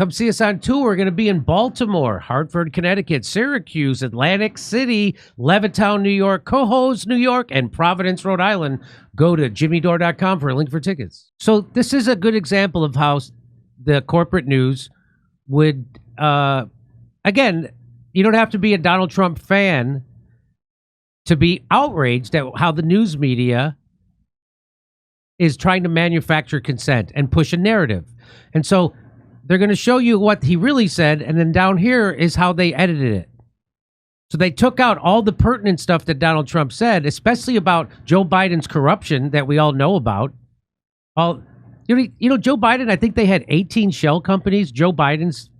Come see us on tour. We're going to be in Baltimore, Hartford, Connecticut, Syracuse, Atlantic City, Levittown, New York, Cohoes, New York, and Providence, Rhode Island. Go to jimmydore.com for a link for tickets. So this is a good example of how the corporate news would, again, you don't have to be a Donald Trump fan to be outraged at how the news media is trying to manufacture consent and push a narrative. And so they're going to show you what he really said, and then down here is how they edited it. So they took out all the pertinent stuff that Donald Trump said, especially about Joe Biden's corruption that we all know about. Joe Biden, I think they had 18 shell companies. Joe Biden's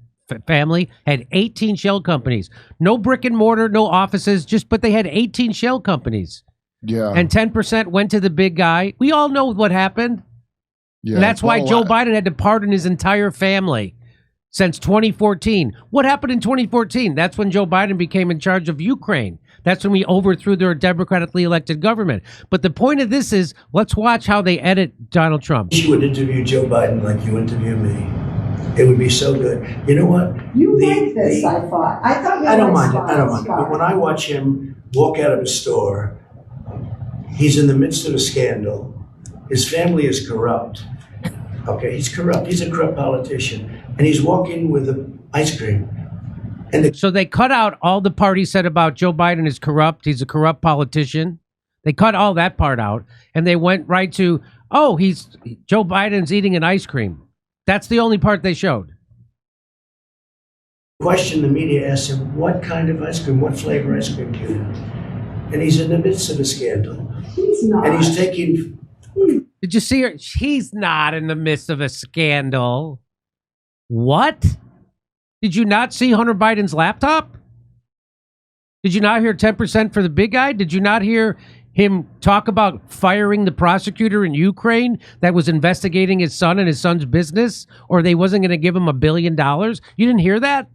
family had 18 shell companies. No brick and mortar, no offices, but they had 18 shell companies. Yeah. And 10% went to the big guy. We all know what happened. Yeah, and that's why Joe Biden had to pardon his entire family since 2014. What happened in 2014? That's when Joe Biden became in charge of Ukraine. That's when we overthrew their democratically elected government. But the point of this is, let's watch how they edit Donald Trump. You would interview Joe Biden like you interview me. It would be so good. You know what? You like this, I thought. I don't mind it. I don't mind it. But when I watch him walk out of a store, he's in the midst of a scandal. His family is corrupt. Okay, he's corrupt. He's a corrupt politician. And he's walking with ice cream. So they cut out all the part he said about Joe Biden is corrupt. He's a corrupt politician. They cut all that part out. And they went right to, Joe Biden's eating an ice cream. That's the only part they showed. Question, the media asked him, what kind of ice cream, what flavor ice cream do you have? And he's in the midst of a scandal. He's not. And he's taking... Did you see her? He's not in the midst of a scandal. What? Did you not see Hunter Biden's laptop? Did you not hear 10% for the big guy? Did you not hear him talk about firing the prosecutor in Ukraine that was investigating his son and his son's business, or they wasn't going to give him $1 billion? You didn't hear that?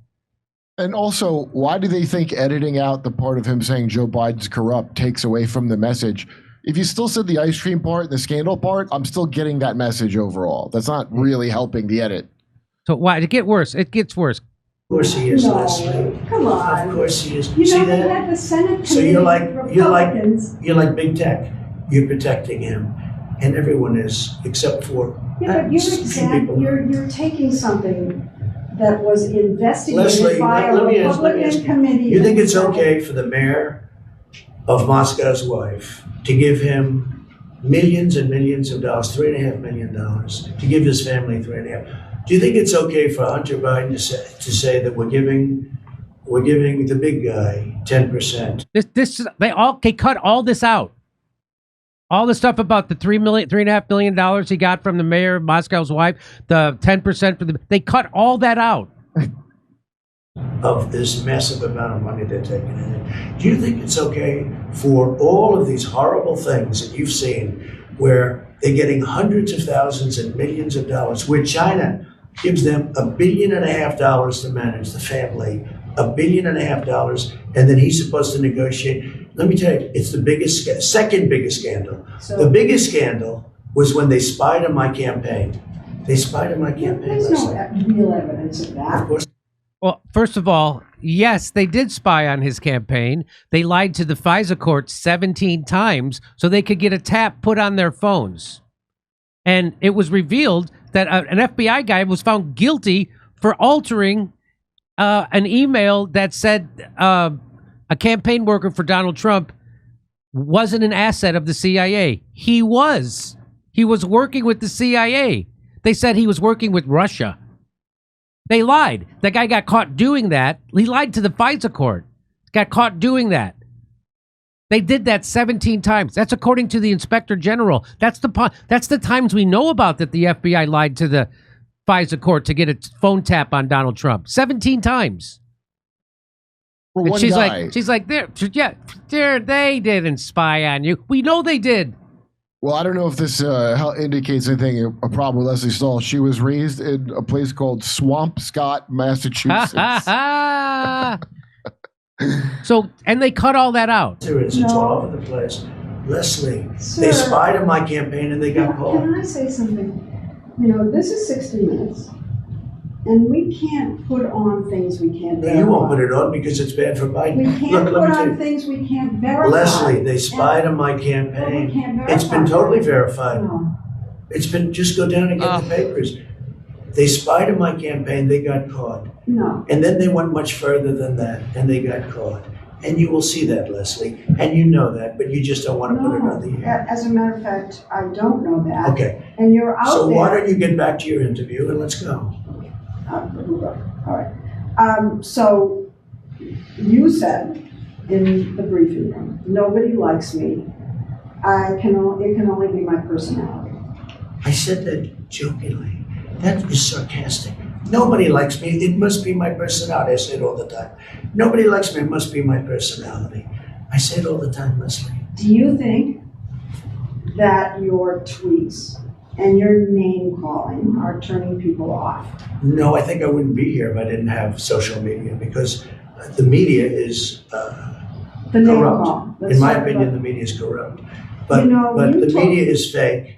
And also, why do they think editing out the part of him saying Joe Biden's corrupt takes away from the message? If you still said the ice cream part and the scandal part, I'm still getting that message overall. That's not really helping the edit. So why? It get worse. It gets worse. Of course he is, No, Leslie. come on. Of course he is. You See know, that? we had the Senate So committee you're like big tech. You're protecting him, and everyone is, except for Yeah, but you're taking something that was investigated Leslie, by a let me ask Republican you. committee. You think it's okay for the mayor of Moscow's wife to give him millions and millions of dollars, $3.5 million, to give his family $3.5? Do you think it's okay for Hunter Biden to say that we're giving the big guy 10%? They cut all this out. All the stuff about the $3.5 million he got from the mayor of Moscow's wife, the 10% they cut all that out. Of this massive amount of money they're taking in. Do you think it's okay for all of these horrible things that you've seen where they're getting hundreds of thousands and millions of dollars, where China gives them $1.5 billion to manage the family, $1.5 billion, and then he's supposed to negotiate? Let me tell you, it's the second biggest scandal. So, the biggest scandal was when they spied on my campaign. They spied on my campaign. There's no real evidence of that. Of course. Well, first of all, yes, they did spy on his campaign. They lied to the FISA court 17 times so they could get a tap put on their phones. And it was revealed that an FBI guy was found guilty for altering an email that said a campaign worker for Donald Trump wasn't an asset of the CIA. He was. He was working with the CIA. They said he was working with Russia. They lied. The guy got caught doing that. He lied to the FISA court. Got caught doing that. They did that 17 times. That's according to the Inspector General. That's the times we know about that the FBI lied to the FISA court to get a phone tap on Donald Trump. 17 times. Well, and she's like, they didn't spy on you. We know they did. Well, I don't know if this indicates anything, a problem with Leslie Stahl. She was raised in a place called Swampscott, Massachusetts. So, and they cut all that out. It's all over the place. Leslie, sir, they spied on my campaign and they got caught. Can I say something? You know, this is 60 Minutes. And we can't put on things we can't verify. You won't put it on because it's bad for Biden. We can't put on things we can't verify. Leslie, they spied on my campaign. We can't verify. It's been totally verified. No. It's been, just go down and get the papers. They spied on my campaign, they got caught. No. And then they went much further than that, and they got caught. And you will see that, Leslie, and you know that, but you just don't want to put it on the air. As a matter of fact, I don't know that. Okay. And you're out So there. why don't you get back to your interview and let's go. All right. So you said in the briefing room, nobody likes me. It can only be my personality. I said that jokingly. That is sarcastic. Nobody likes me. It must be my personality. I say it all the time. Nobody likes me. It must be my personality. I say it all the time, Leslie. Do you think that your tweets and your name calling are turning people off? No, I think I wouldn't be here if I didn't have social media because the media is The name corrupt. call. In my opinion, the media is corrupt. But, You know, but you the told- media is fake.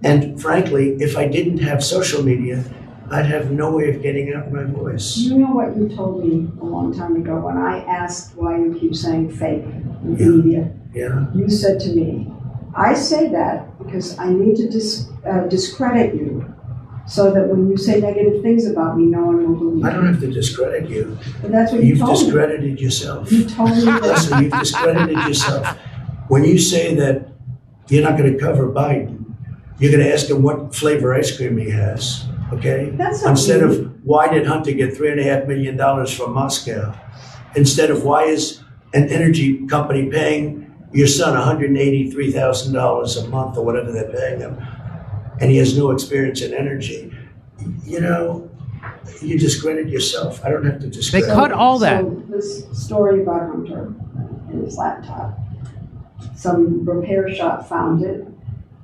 And frankly, if I didn't have social media, I'd have no way of getting out my voice. You know what you told me a long time ago when I asked why you keep saying fake in the Yeah. media? Yeah. You said to me, I say that because I need to discredit you so that when you say negative things about me, no one will believe I don't you. have to discredit you. But that's what you You've told me. discredited yourself. You told me that. Listen, you've discredited yourself. When you say that you're not going to cover Biden, you're going to ask him what flavor ice cream he has, okay? That's not Instead me. of why did Hunter get $3.5 million from Moscow? Instead of why is an energy company paying your son $183,000 a month or whatever they're paying him, and he has no experience in energy. You know, you discredit yourself. I don't have to discredit. They cut you. all that. So this story about Hunter and his laptop, some repair shop found it.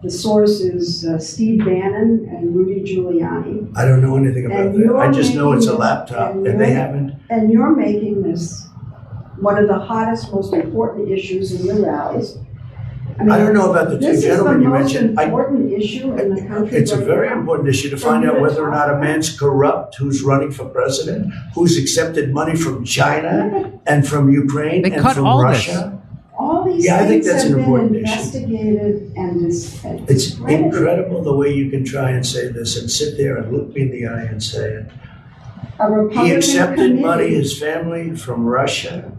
The source is Steve Bannon and Rudy Giuliani. I don't know anything about And that. you're I just know it's a making- laptop, and and they you're- haven't. And you're making this one of the hottest, most important issues in your rallies. mean, I don't know about the two gentlemen you mentioned. This is the most important issue in the country. It's a right very now. important issue to find out whether or not a man's corrupt who's running for president, who's accepted money from China and from Ukraine They and cut from all Russia. All these Yeah, I think things that's have an been important issue. investigated and It's discredited. incredible the way you can try and say this and sit there and look me in the eye and say it. A Republican He accepted committee- money, his family, from Russia,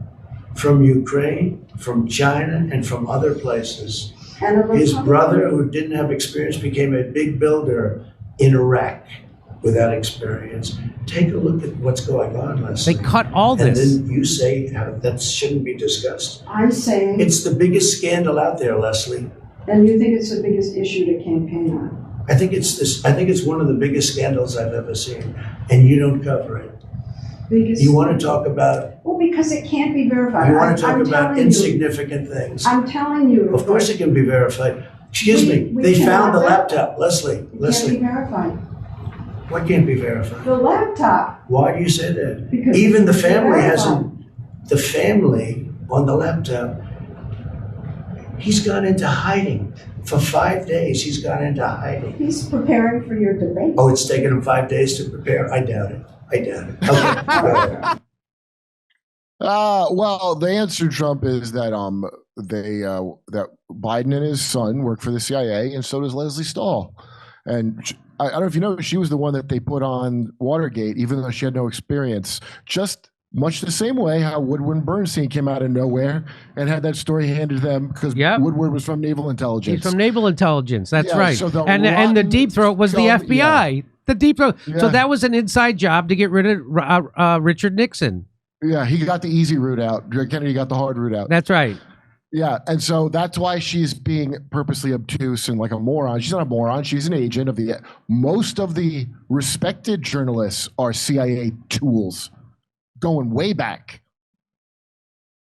from Ukraine, from China, and from other places. and a His Republican- brother, who didn't have experience, became a big builder in Iraq without experience. Take a look at what's going on, Leslie. They cut all And this. then you say how that shouldn't be discussed. I'm saying, It's the biggest scandal out there, Leslie. and you think it's the biggest issue to campaign on. I think it's one of the biggest scandals I've ever seen, and you don't cover it. Biggest, You want to talk about well, because it can't be verified. you want to talk I'm about telling you. insignificant things. I'm telling you. Of course, it can be verified. Excuse me, We they cannot found the verify. laptop, Leslie. It can't be Leslie, verified. what can't be verified? The laptop, Why do you say that? because Even the it's family verified. hasn't. The family on the laptop. He's gone into hiding for 5 days. He's gone into hiding. He's preparing for your debate. Oh, it's taken him 5 days to prepare. I doubt it. Okay. Go ahead. Well, the answer, Trump, is that that Biden and his son work for the CIA, and so does Leslie Stahl. And I don't know if you know, she was the one that they put on Watergate, even though she had no experience. Just much the same way how Woodward Bernstein came out of nowhere and had that story handed to them because Yep. Woodward was from Naval Intelligence. He's from Naval Intelligence. That's Yeah, right. so the And the rotten Deep Throat was the scum- FBI. The Deep Throat. So Yeah. that was an inside job to get rid of Richard Nixon. Yeah, he got the easy route out. Kennedy got the hard route out. That's right. Yeah, and so that's why she's being purposely obtuse and like a moron. She's not a moron. She's an agent of the. Most of the respected journalists are CIA tools, going way back.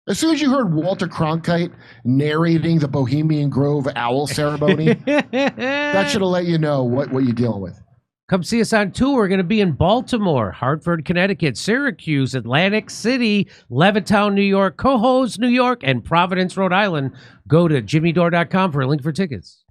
As soon as you heard Walter Cronkite narrating the Bohemian Grove owl ceremony, that should have let you know what you're dealing with. Come see us on tour. We're going to be in Baltimore, Hartford, Connecticut, Syracuse, Atlantic City, Levittown, New York, Cohoes, New York, and Providence, Rhode Island. Go to jimmydore.com for a link for tickets.